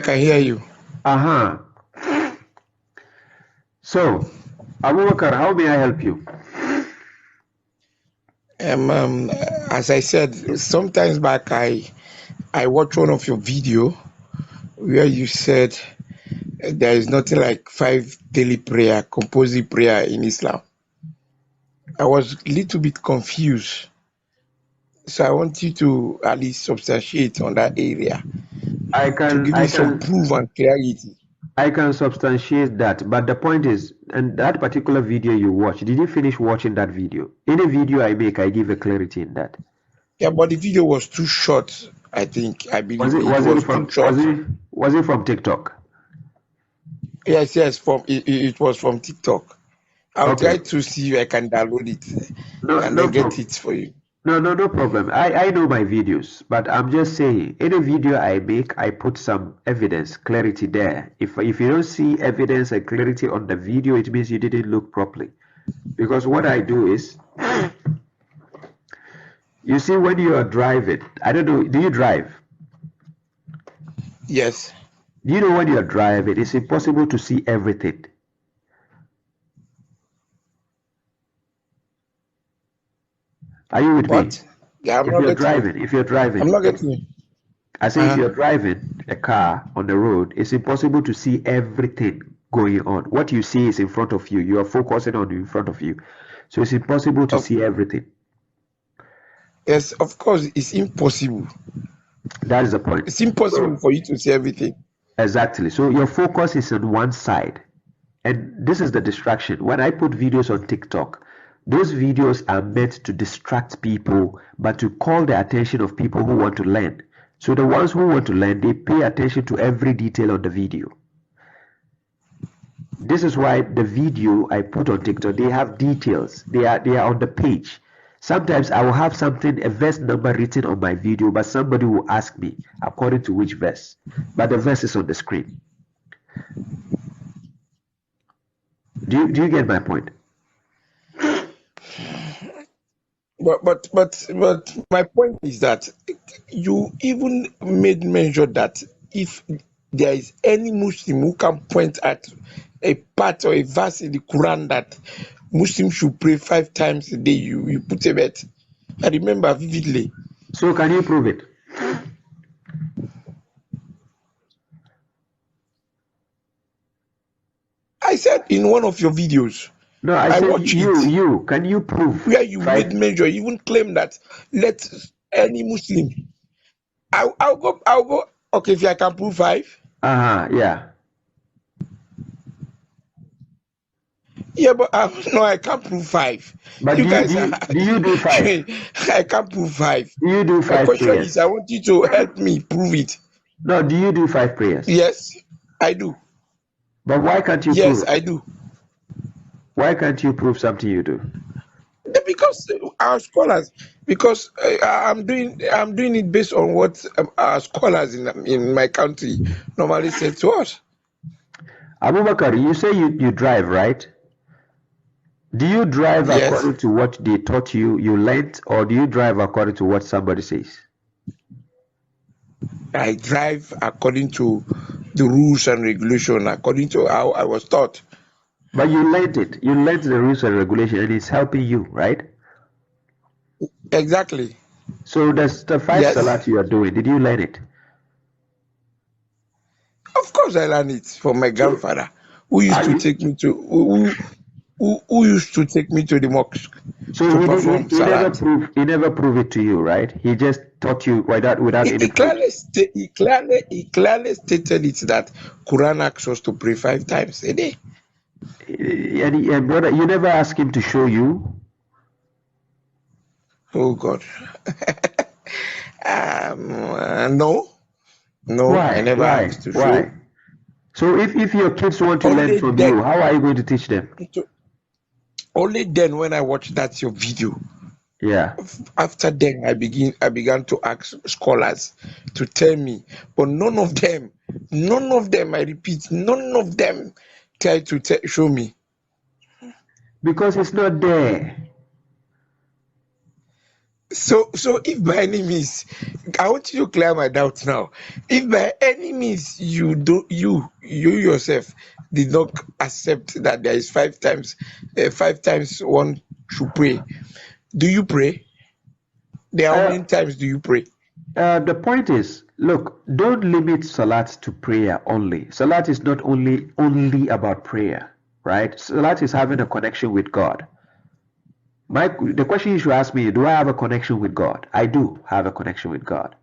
can hear you. So, Abubakar, how may I help you? As I said, sometimes back I watched one of your video where you said there is nothing like 5 daily prayer, compulsory prayer in Islam. I was a little bit confused. So I want you to at least substantiate on that area to give me some proof and clarity. I can substantiate that, but the point is, and that particular video you watched, did you finish watching that video? Any video I make, I give a clarity in that. Yeah, but the video was too short. I believe Was it from TikTok? Yes, it was from TikTok. I'll try to see if I can download it and then get it for you. No problem. I know my videos, but I'm just saying, any video I make, I put some evidence, clarity there. If you don't see evidence and clarity on the video, it means you didn't look properly. Because what I do is, you see, when you are driving, I don't know, do you drive? Yes. Do you know when you are driving, it's impossible to see everything. Are you with me? Yeah, if you're driving, I'm not getting you. I say if you're driving a car on the road, it's impossible to see everything going on. What you see is in front of you. You are focusing on in front of you. So it's impossible to see everything. Yes, of course, it's impossible. That is the point. It's impossible for you to see everything. Exactly. So your focus is on one side. And this is the distraction. When I put videos on TikTok, those videos are meant to distract people, but to call the attention of people who want to learn. So the ones who want to learn, they pay attention to every detail on the video. This is why the video I put on TikTok, they have details. They are on the page. Sometimes I will have something, a verse number written on my video, but somebody will ask me according to which verse. But the verse is on the screen. Do you get my point? But my point is that you even made mention that if there is any Muslim who can point at a part or a verse in the Quran that Muslims should pray 5 times a day, you put a bet. I remember vividly. So can you prove it? I said in one of your videos. No, I said you. Can you prove? Where you made mention, you even claim that let any Muslim. I'll go. Okay, if I can prove 5. Yeah. Yeah, but no, I can't prove 5. But you do you do 5? I can't prove 5. Do you do 5 My question prayers? is, I want you to help me prove it. No, do you do 5 prayers? Yes, I do. But why can't you prove? Yes, I do. Why can't you prove something you do? Because our scholars, because I'm doing it based on what our scholars in my country normally say to us. Abubakar, you say you drive, right? Do you drive according to what they taught you learned, or do you drive according to what somebody says? I drive according to the rules and regulation, according to how I was taught. But you learned it. You learned the rules and regulation, and it's helping you, right? Exactly. So that's the 5 salat you are doing. Did you learn it? Of course, I learned it from my grandfather, who used to take me to who used to take me to the mosque. So he never proved it to you, right? He just taught you without any proof. He clearly stated it that Quran asks us to pray 5 times a day. And brother, you never asked him to show you? Oh God. No. Why? I never asked to show. So if your kids want to learn from you, how are you going to teach them? Only then when I watched that your video. Yeah. After then I began to ask scholars to tell me, but none of them, I repeat, none of them tried to show me. Because it's not there. So if by any means, I want you to clear my doubt now. If by any means you yourself did not accept that there is 5 times, 5 times one should pray, do you pray? There, how Uh, many times do you pray? the point is, look, don't limit salat to prayer only. Salat is not only about prayer, right? Salat is having a connection with God. The question you should ask me, do I have a connection with God? I do have a connection with God.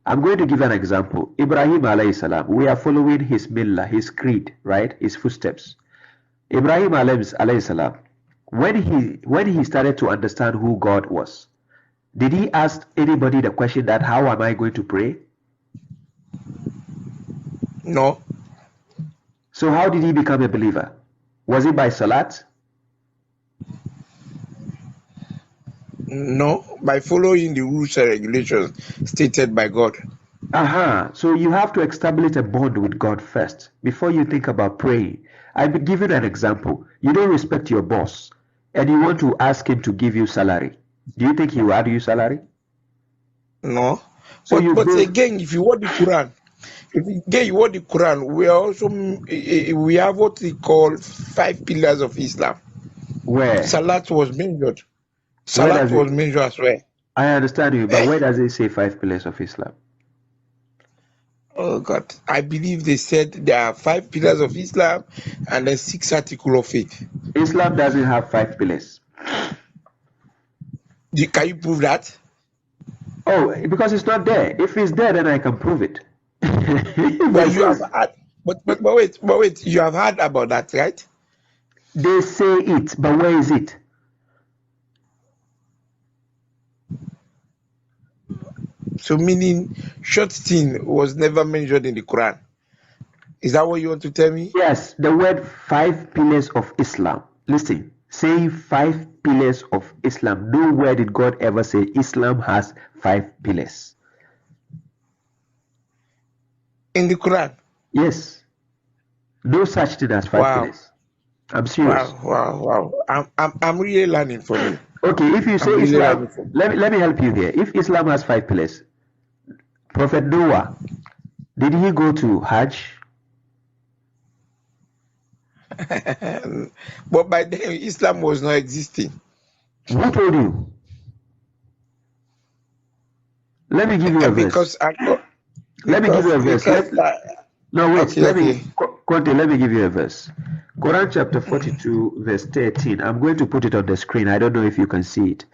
I'm going to give an example. Ibrahim alayhi salam, we are following his millah, his creed, right? His footsteps. Ibrahim alayhi salam, when he started to understand who God was, did he ask anybody the question that how am I going to pray? No, So how did he become a believer? Was it by salat? no, by following the rules and regulations stated by God. Aha, so you have to establish a bond with God first before you think about praying. I'll be giving an example. You don't respect your boss and you want to ask him to give you salary. Do you think he will add you salary? No, So you but go again, if you want the Quran, we are also we have what we call 5 pillars of Islam. where? Salat was mentioned. Where Salat does it? was mentioned as well. I understand you, but where does it say 5 pillars of Islam? Oh God, I believe they said there are 5 pillars of Islam and then 6 articles of faith. Islam doesn't have 5 pillars. Can you prove that? Oh, because it's not there. If it's there, then I can prove it. If But I you say have had, but wait, you have heard about that, right? they say it, but where is it? So meaning, short thing was never mentioned in the Quran. Is that what you want to tell me? Yes, the word 5 pillars of Islam. Listen, saying 5 pillars of Islam. Nowhere did God ever say Islam has 5 pillars. In the Quran? Yes, no such thing as five Wow, pillars. I'm serious. wow. I'm really learning from you. Okay, if you say I'm really Islam, learning from let me help you here. If Islam has 5 pillars, Prophet Noah, did he go to Hajj? you. But by then, Islam was not existing. Who told you? Let me give you a verse. Because I got, Let me give you a verse. because No, wait. okay. Conte, let me give you a verse. Quran chapter 42, verse 13. I'm going to put it on the screen. I don't know if you can see it.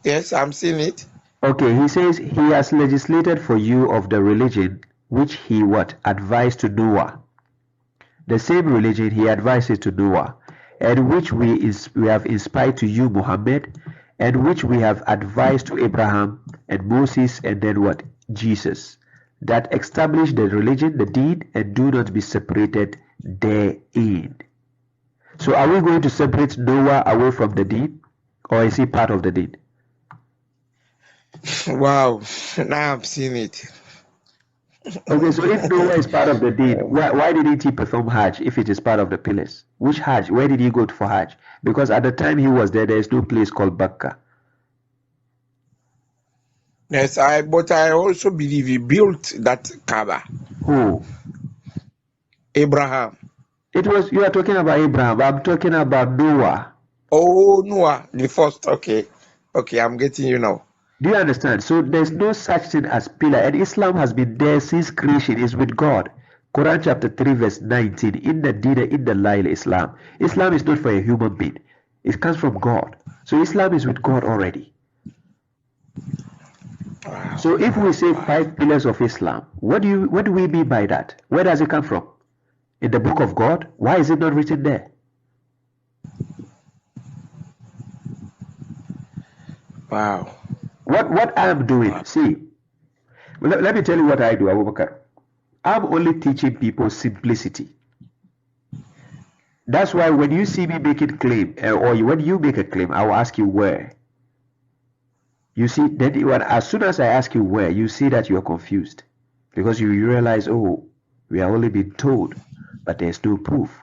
Yes, I'm seeing it. Okay, he says, he has legislated for you of the religion which he what? Advised to Noah. The same religion he advised it to Noah, and which we have inspired to you, Muhammad, and which we have advised to Abraham and Moses, and then what? Jesus, that establish the religion, the deen, and do not be separated therein. So are we going to separate Noah away from the deen, or is he part of the deen? Wow, now I'm seeing it. Okay, so if Noah is part of the deen, why didn't he perform Hajj if it is part of the pillars? Which Hajj? Where did he go for Hajj? Because at the time he was there is no place called Bakka. Yes, but I also believe he built that Kaaba. Who? Abraham. You are talking about Abraham. I'm talking about Noah. Oh, Noah, the first. Okay, I'm getting you now. Do you understand? So there's no such thing as pillar, and Islam has been there since creation. Is with God. Quran chapter 3 verse 19. Inna Dina inna Allahi Islam. Islam is not for a human being. It comes from God. So Islam is with God already. Wow. So if we say 5 pillars of Islam, what do we mean by that? Where does it come from? In the book of God? Why is it not written there? Wow. What I am doing, see, let me tell you what I do, Abubakar. I'm only teaching people simplicity. That's why when you see me making claim, or when you make a claim, I will ask you where. You see, then as soon as I ask you where, you see that you are confused. Because you realize, oh, we are only being told, but there's no proof.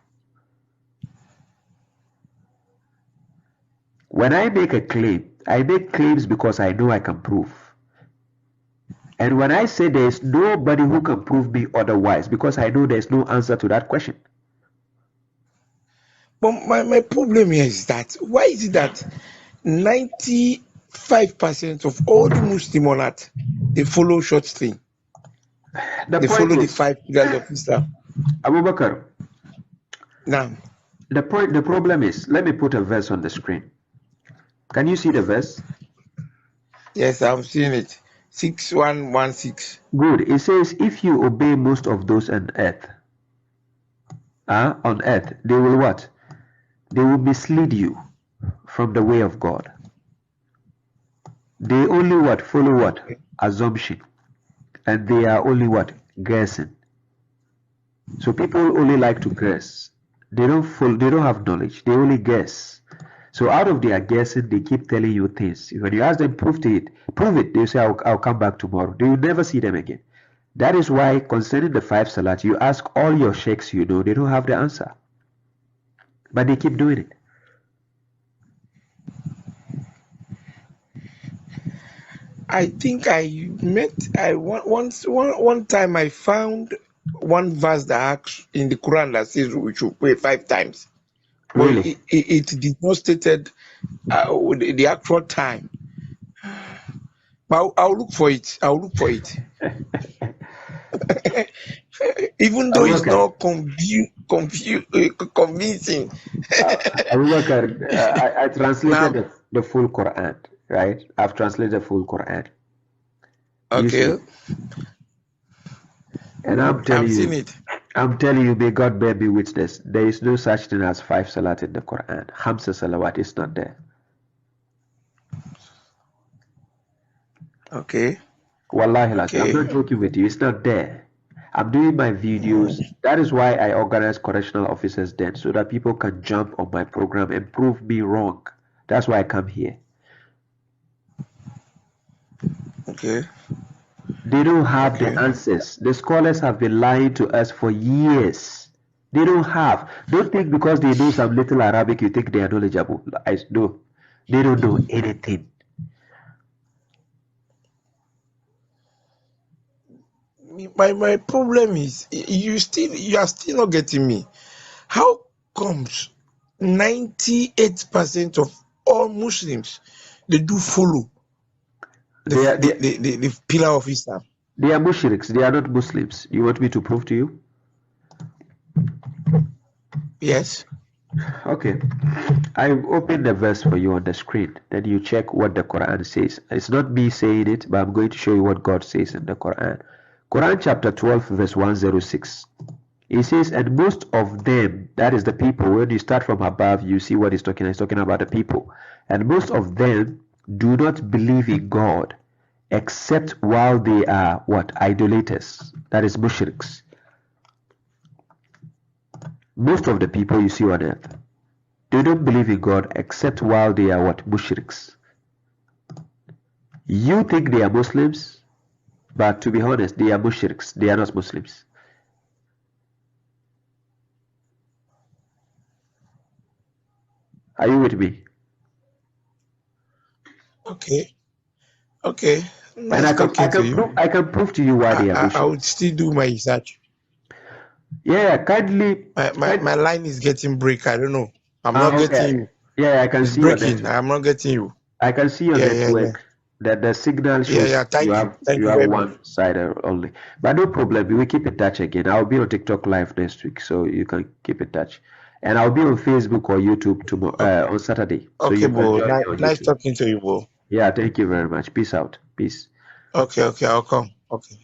When I make a claim, I make claims because I know I can prove. And when I say there's nobody who can prove me otherwise, because I know there's no answer to that question. But my problem here is that why is it that 95% of all the Muslim on earth, they follow short thing. The They point follow the is, 5 pillars of Islam. Abubakar, Now, the problem is, let me put a verse on the screen. Can you see the verse? yes, I'm seeing it. 6116. Good. It says, if you obey most of those on earth, they will what? They will mislead you from the way of God. They only what? Follow what? Assumption. And they are only what? Guessing. So people only like to guess. They don't have knowledge. They only guess. So out of their guessing, they keep telling you things. When you ask them, prove it, they say, I'll come back tomorrow. They will never see them again. That is why concerning the 5 salat, you ask all your sheikhs you know, they don't have the answer. But they keep doing it. I think one time I found one verse that asks in the Quran that says we should pray 5 times. Really? But it did not stated the actual time. But I'll look for it. Even though it's not convincing. Abubakar, I translated the full Quran, right? I've translated the full Quran. Okay. And I'm telling you, may God bear me witness, there is no such thing as 5 salat in the Quran. Hamsa salawat is not there. Okay. Wallahi, I'm not joking with you. It's not there. I'm doing my videos. That is why I organize correctional officers then, so that people can jump on my program and prove me wrong. That's why I come here. Okay. They don't have the answers. The scholars have been lying to us for years. They don't have. Don't think because they know some little Arabic, you think they are knowledgeable. No, they don't know anything. My problem is you are still not getting me. How comes 98% of all Muslims they do follow the pillar of Islam? They are mushriks. They are not Muslims. You want me to prove to you? Yes. Okay. I opened the verse for you on the screen. Then you check what the Quran says. It's not me saying it, but I'm going to show you what God says in the Quran. Quran chapter 12 verse 106. It says, and most of them, that is the people, when you start from above, you see what he's talking. He's talking about the people. And most of them do not believe in God, except while they are what? Idolaters. That is mushriks. Most of the people you see on earth, they don't believe in God except while they are what? Mushriks. You think they are Muslims, but to be honest, they are mushriks. They are not Muslims. Are you with me? Okay. Nice, and I can prove to you why they are mushriks. I would still do my research. Yeah, kindly. My line is getting break. I don't know. I'm not getting you. Yeah, I can see breaking. I'm not getting you. I can see your network. That the signal shows you have one side only. But no problem. We keep in touch again. I'll be on TikTok live next week, so you can keep in touch. And I'll be on Facebook or YouTube tomorrow on Saturday. So okay, bro. Nice talking to you, bro. Yeah, thank you very much. Peace out. Peace. Okay, I'll come. Okay.